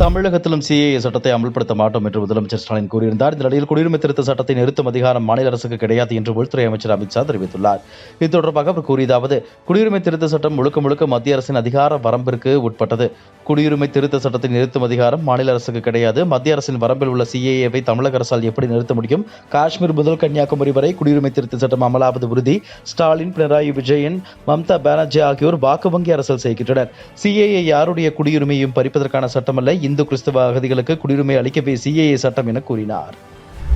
தமிழகத்திலும் சிஏஏ சட்டத்தை அமல்படுத்த மாட்டோம் என்று முதலமைச்சர் ஸ்டாலின் கூறியிருந்தார். இந்த நிலையில் குடியுரிமை திருத்த சட்டத்தை நிறுத்தும் அதிகாரம் மாநில அரசுக்கு கிடையாது என்று உள்துறை அமைச்சர் அமித்ஷா தெரிவித்துள்ளார். இது தொடர்பாக அவர் கூறியதாவது, குடியுரிமை திருத்த சட்டம் முழுக்க முழுக்க மத்திய அரசின் அதிகார வரம்பிற்கு உட்பட்டது. குடியுரிமை திருத்த சட்டத்தை நிறுத்தும் அதிகாரம் மாநில அரசுக்கு கிடையாது. மத்திய அரசின் வரம்பில் உள்ள சிஏஏவை தமிழக அரசால் எப்படி நிறுத்த முடியும்? காஷ்மீர் முதல் கன்னியாகுமரி வரை குடியுரிமை திருத்த சட்டம் அமலாவது உறுதி. ஸ்டாலின், பினராயி விஜயன், மம்தா பானர்ஜி ஆகியோர் வாக்கு வங்கி அரசியல் செய்கின்றனர். சிஏஏ யாருடைய குடியுரிமையும் பறிப்பதற்கான சட்டமல்ல. இந்து கிறிஸ்தவ அகதிகளுக்கு குடியுரிமை அளிக்கவே சிஏஏ சட்டம் என கூறினார்.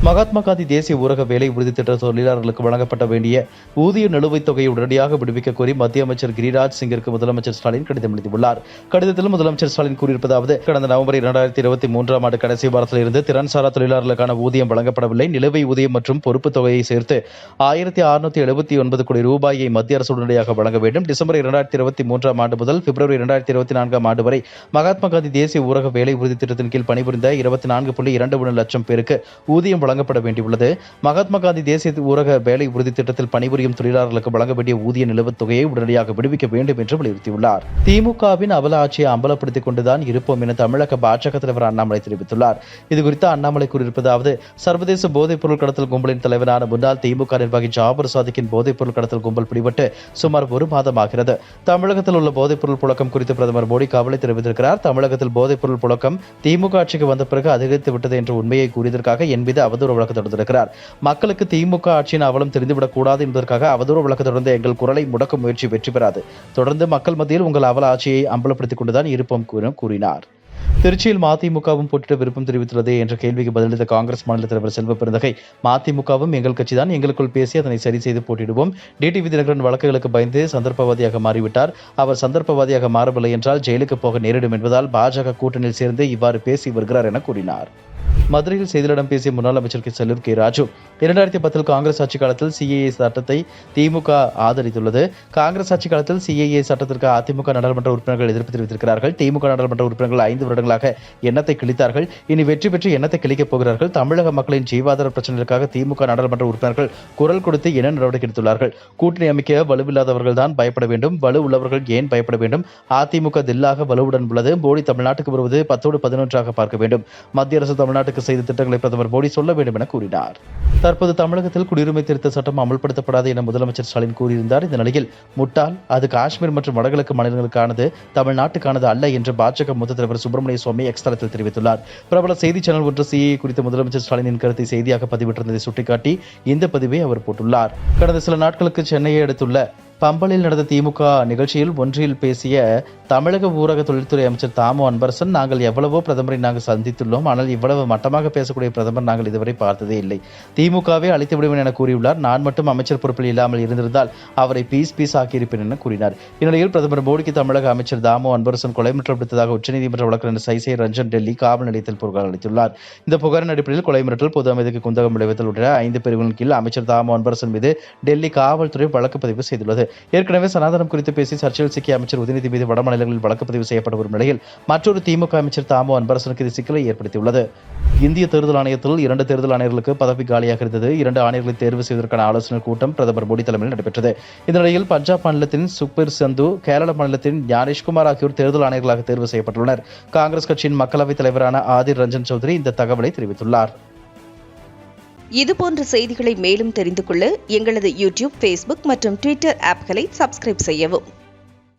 மகாத்மா காந்தி தேசிய ஊரக வேலை உறுதி திட்ட தொழிலாளர்களுக்கு வழங்கப்பட வேண்டிய ஊதிய நிலுவைத் தொகையை உடனடியாக விடுவிக்க கோரி மத்திய அமைச்சர் கிரிராஜ் சிங்கிற்கு முதலமைச்சர் ஸ்டாலின் கடிதம் எழுதியுள்ளார். கடிதத்தில் முதலமைச்சர் ஸ்டாலின் கூறியிருப்பதாவது, கடந்த நவம்பர் 2023 ஆண்டு கடைசி வாரத்தில் இருந்து திறன்சாரா தொழிலாளர்களுக்கான ஊதியம் வழங்கப்படவில்லை. நிலுவை ஊதியம் மற்றும் பொறுப்பு தொகையை சேர்த்து 1679 கோடி ரூபாயை மத்திய அரசு உடனடியாக வழங்க வேண்டும். டிசம்பர் 2023 ஆண்டு முதல் பிப்ரவரி 2024 ஆண்டு வரை மகாத்மா காந்தி தேசிய ஊரக வேலை உறுதி திட்டத்தின் கீழ் பணிபுரிந்த 24.23 லட்சம் பேருக்கு ஊதியம் வழங்கப்பட வேண்டியுள்ளது. மகாத்மா காந்தி தேசிய ஊரக வேலை உறுதி திட்டத்தில் பணிபுரியும் தொழிலாளர்களுக்கு வழங்க வேண்டிய ஊதிய நிலுவைத் தொகையை உடனடியாக விடுவிக்க வேண்டும் என்று வலியுறுத்தியுள்ளார். திமுகவின் அவல ஆட்சியை அம்பலப்படுத்திக் கொண்டுதான் இருப்போம் என தமிழக பாஜக தலைவர் அண்ணாமலை தெரிவித்துள்ளார். இதுகுறித்து அண்ணாமலை கூறியிருப்பதாவது, சர்வதேச போதைப் பொருள் கடத்தல் கும்பலின் தலைவரான முன்னாள் திமுக நிர்வாகி ஜாபர் சாதிக்கின் போதைப் பொருள் கடத்தல் கும்பல் பிடிபட்டு சுமார் 1 மாதமாகிறது. தமிழகத்தில் உள்ள போதைப் பொருள் புழக்கம் குறித்து பிரதமர் மோடி கவலை தெரிவித்திருக்கிறார். தமிழகத்தில் போதைப் பொருள் புழக்கம் திமுக ஆட்சிக்கு வந்த பிறகு அதிகரித்து விட்டது என்ற உண்மையை கூறியதற்காக என் மீது அவதூறு வழக்கு தொடர்ந்திருக்கிறார். மக்களுக்கு திமுக ஆட்சியின் அவலம் தெரிந்துவிடக் கூடாது என்பதற்காக அவதூறு வழக்கு தொடர்ந்து எங்கள் குரலை முடக்கும் முயற்சி வெற்றி பெறாது. தொடர்ந்து மக்கள் மத்தியில் உங்கள் அவல ஆட்சியை அம்பலப்படுத்திக் கொண்டுதான் இருப்போம் கூறினார். திருச்சியில் மதிமுகவும் போட்டியிட விருப்பம் தெரிவித்துள்ளது என்ற கேள்விக்கு பதிலளித்த காங்கிரஸ் மாநில தலைவர் செல்வ பெருந்தகை, மதிமுகவும் எங்கள் கட்சிதான், எங்களுக்குள் பேசி அதனை சரி செய்து போட்டியிடுவோம். டிடிவி தினகரன் வழக்குகளுக்கு பயந்து சந்தர்ப்பவாதியாக மாறிவிட்டார். அவர் சந்தர்ப்பவாதியாக மாறவில்லை என்றால் ஜெயிலுக்கு போக நேரிடும் என்பதால் பாஜக கூட்டணியில் சேர்ந்து இவ்வாறு பேசி வருகிறார் என கூறினார். மதுரையில் செய்தியாளர்களிடம் பேசிய முன்னாள் அமைச்சர் செல்லூர் கே ராஜு, 2010 காங்கிரஸ் ஆட்சி காலத்தில் சிஏஏ சட்டத்தை திமுக ஆதரித்துள்ளது. காங்கிரஸ் ஆட்சி காலத்தில் சிஏஏ சட்டத்திற்கு அதிமுக நாடாளுமன்ற உறுப்பினர்கள் எதிர்ப்பு தெரிவித்திருக்கிறார்கள். திமுக நாடாளுமன்ற உறுப்பினர்கள் 5 வருடங்களாக எண்ணத்தை கிழித்தார்கள். இனி வெற்றி பெற்று எண்ணத்தை கிழிக்கப் போகிறார்கள். தமிழக மக்களின் ஜீவாதார பிரச்சனைகளுக்காக திமுக நாடாளுமன்ற உறுப்பினர்கள் குரல் கொடுத்து என்ன நடவடிக்கை எடுத்துள்ளார்கள்? கூட்டணி அமைக்க வலுவில்லாதவர்கள் தான் பயப்பட வேண்டும். வலு உள்ளவர்கள் ஏன் பயப்பட வேண்டும்? அதிமுக தில்லாக வலுவுடன் உள்ளது. மோடி தமிழ்நாட்டுக்கு வருவது 10ஓடு 11ஆக பார்க்க வேண்டும். மத்திய அரசு தமிழ்நாட்டுக்கு செய்த திட்டங்களை பிரதமர் மோடி சொல்ல வேண்டும் என கூறினார். தற்போது தமிழகத்தில் குடியுரிமை திருத்த சட்டம் அமல்படுத்தப்படாது என முதலமைச்சர் ஸ்டாலின் கூறியிருந்தார். இந்த நிலையில் முட்டாள், அது காஷ்மீர் மற்றும் வடகிழக்கு மாநிலங்களுக்கானது, தமிழ்நாட்டுக்கானது அல்ல என்று பாஜக மூத்த தலைவர் சுப்பிரமணிய சுவாமி எக்ஸ் தளத்தில் தெரிவித்துள்ளார். பிரபல செய்தி சேனல் ஒன்று சிஏஏ குறித்த முதலமைச்சர் ஸ்டாலினின் கருத்தை செய்தியாக பதிவிட்டிருந்ததை சுட்டிக்காட்டி இந்த பதிவை அவர் போட்டுள்ளார். கடந்த சில நாட்களுக்கு சென்னையை அடுத்துள்ள பம்பலில் நடந்த திமுக நிகழ்ச்சியில் ஒன்றில் பேசிய தமிழக ஊரக தொழில்துறை அமைச்சர் தாமோ அன்பரசன், நாங்கள் எவ்வளவோ பிரதமரை நாங்கள் சந்தித்துள்ளோம், ஆனால் இவ்வளவு மட்டமாக பேசக்கூடிய பிரதமர் நாங்கள் இதுவரை பார்த்ததே இல்லை. திமுகவே அழைத்து விடுவேன் என கூறியுள்ளார். நான் மட்டும் அமைச்சர் பொறுப்பில் இல்லாமல் இருந்திருந்தால் அவரை பீஸ் ஆக்கியிருப்பேன் என கூறினார். இந்நிலையில் பிரதமர் மோடிக்கு தமிழக அமைச்சர் தாமோ அன்பரசன் கொலை மிரட்டல் விடுத்ததாக உச்சநீதிமன்ற வழக்கறிஞர் சைசை ரஞ்சன் டெல்லி காவல் நிலையத்தில் புகார் அளித்துள்ளார். இந்த புகாரின் அடிப்படையில் கொலை மிரட்டல், பொது அமைதிக்கு குந்தகம் விளைவித்தல் உள்ள 5 பிரிவுகளின் கீழ் அமைச்சர் தாமோ அன்பரசன் மீது டெல்லி காவல்துறை வழக்கு பதிவு செய்துள்ளது. ஏற்கனவே சனாதனம் குறித்து பேசி சர்ச்சையில் சிக்கிய அமைச்சர் உதயநிதி மீது வட மாநிலங்களில் வழக்கு பதிவு செய்யப்பட்ட வரும் நிலையில் மற்றொரு திமுக அமைச்சர் தாமோ அன்பரசனுக்கு இது சிக்கலை ஏற்படுத்தியுள்ளது. இந்திய தேர்தல் ஆணையத்தில் 2 தேர்தல் ஆணையர்களுக்கு பதவி காலியாக இருந்தது. 2 ஆணையர்களை தேர்வு செய்வதற்கான ஆலோசனை கூட்டம் பிரதமர் மோடி தலைமையில் நடைபெற்றது. இந்த நிலையில் பஞ்சாப் மாநிலத்தின் சுக்பீர் சந்து, கேரள மாநிலத்தின் ஞானேஷ்குமார் ஆகியோர் தேர்தல் ஆணையர்களாக தேர்வு செய்யப்பட்டுள்ளனர். காங்கிரஸ் கட்சியின் மக்களவைத் தலைவரான ஆதிர் ரஞ்சன் சௌத்ரி இந்த தகவலை தெரிவித்துள்ளார். இதுபோன்ற செய்திகளை மேலும் தெரிந்து கொள்ள எங்களது யூடியூப், ஃபேஸ்புக் மற்றும் ட்விட்டர் ஆப்களை சப்ஸ்கிரைப் செய்யவும்.